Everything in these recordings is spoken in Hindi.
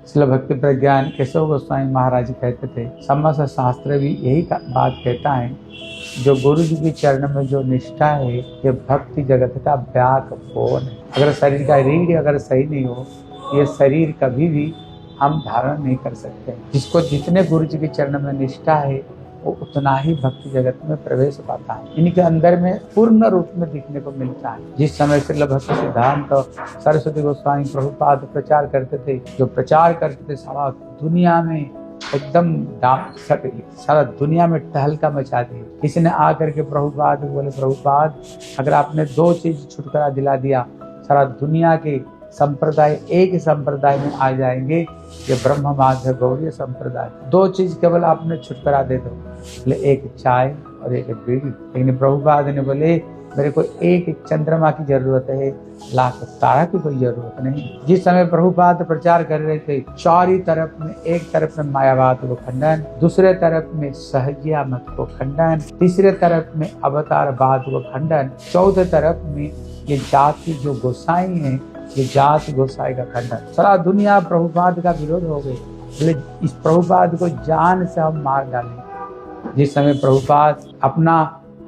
श्रील भक्ति प्रज्ञान केशव गोस्वामी महाराज कहते थे, समस्त शास्त्र भी यही बात कहता है, जो गुरु जी के चरण में जो निष्ठा है, ये भक्ति जगत का बैकबोन है। अगर शरीर का रीढ़ अगर सही नहीं हो, ये शरीर कभी भी हम धारण नहीं कर सकते। जिसको जितने गुरु जी के चरण में निष्ठा है, वो उतना ही भक्ति जगत में प्रवेश पाता है। इनके अंदर में पूर्ण रूप में दिखने को मिलता है। जिस समय श्रील भक्ति सिद्धांत सरस्वती गोस्वामी प्रभुपाद प्रचार करते थे, जो प्रचार करते थे, सारा दुनिया में एकदम सारा दुनिया में टहलका मचा दी। किसी ने आकर के प्रभुपाद को बोले, प्रभुपाद अगर आपने 2 चीज छुटकारा दिला दिया, सारा दुनिया के संप्रदाय एक ही संप्रदाय में आ जाएंगे, ये ब्रह्म माध्य गौड़ीय संप्रदाय। 2 चीज केवल आपने छुटकारा दे दो, बोले एक चाय और एक बीड़ी। लेकिन प्रभुपाद ने बोले, मेरे को एक चंद्रमा की जरूरत है, लाख तारा की कोई जरूरत नहीं। जिस समय प्रभुपाद प्रचार कर रहे थे, चारों तरफ में, एक तरफ में मायावाद को खंडन, दूसरे तरफ में सहजिया मत को खंडन, तीसरे तरफ में अवतारवाद को खंडन, चौथे तरफ में ये जाति जो गोसाई है, ये जाति गोसाई का खंडन। सारा दुनिया प्रभुपाद का विरोध हो गई। बोले इस प्रभुपाद को जान से हम मार डालें। जिस समय प्रभुपाद अपना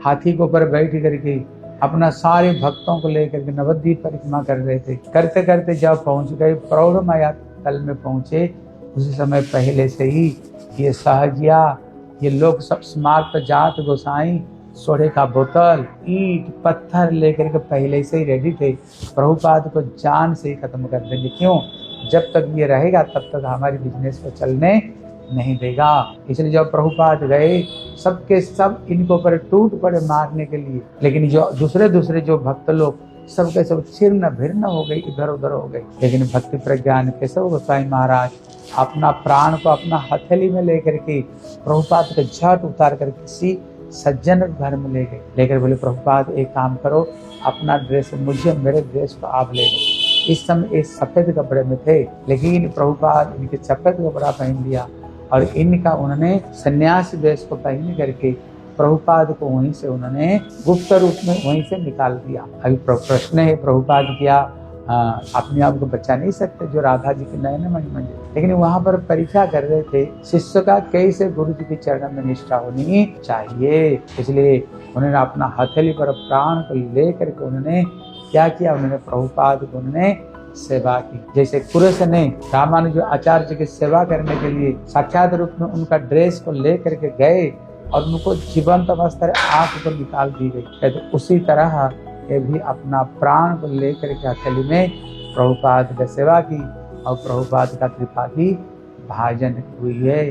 हाथी के ऊपर बैठ करके अपना सारे भक्तों को लेकर के नवद्वीप परिक्रमा कर रहे थे, करते करते जब पहुंच गए प्रौढ़ माया तल में पहुंचे, उसी समय पहले से ही ये सहजिया, ये लोग सब स्मार्त जात गोसाई सोडे का बोतल, ईंट पत्थर लेकर के पहले से ही रेडी थे। प्रभुपाद को जान से ही खत्म कर देंगे। क्यों? जब तक ये रहेगा तब तक हमारी बिजनेस को चलने नहीं देगा। इसलिए जब प्रभुपाद गए, सबके सब इनको पर टूट पड़े मारने के लिए, लेकिन जो दूसरे जो भक्त लोग सबके सब छिन्न भिन्न हो गए, इधर उधर हो गए। लेकिन भक्ति प्रज्ञान केशव गोस्वामी महाराज अपना प्राण को अपना हथेली में लेकर के प्रभुपाद के झट उतार कर किसी सज्जन घर में ले गए। लेकर बोले, प्रभुपाद एक काम करो, अपना ड्रेस मुझे, मेरे ड्रेस को आप ले लो। इस समय एक सफेद कपड़े में थे, लेकिन प्रभुपाद इनके सफेद कपड़ा पहन लिया और इनका उन्होंने सन्यासी वेश को पहन करके प्रभुपाद को वहीं से उन्होंने गुप्त रूप में वहीं से निकाल दिया। अभी प्रश्न है, प्रभुपाद क्या अपने आप को बचा नहीं सकते जो राधा जी के नयन मंदिर? लेकिन वहां पर परीक्षा कर रहे थे शिष्य का कैसे गुरु जी के चरण में निष्ठा होनी चाहिए। इसलिए उन्होंने अपना हथेली पर प्राण को लेकर के उन्होंने क्या किया, उन्होंने प्रभुपाद को उन्होंने सेवा की। जैसे कुरस ने रामानुज आचार्य की सेवा करने के लिए साक्षात रूप में उनका ड्रेस को लेकर के गए और उनको जीवंत अवस्था आंख को निकाल दी गई, तो उसी तरह ये भी अपना प्राण को लेकर के हथेली में प्रभुपाद की सेवा की और प्रभुपाद का कृपा की भाजन हुई है।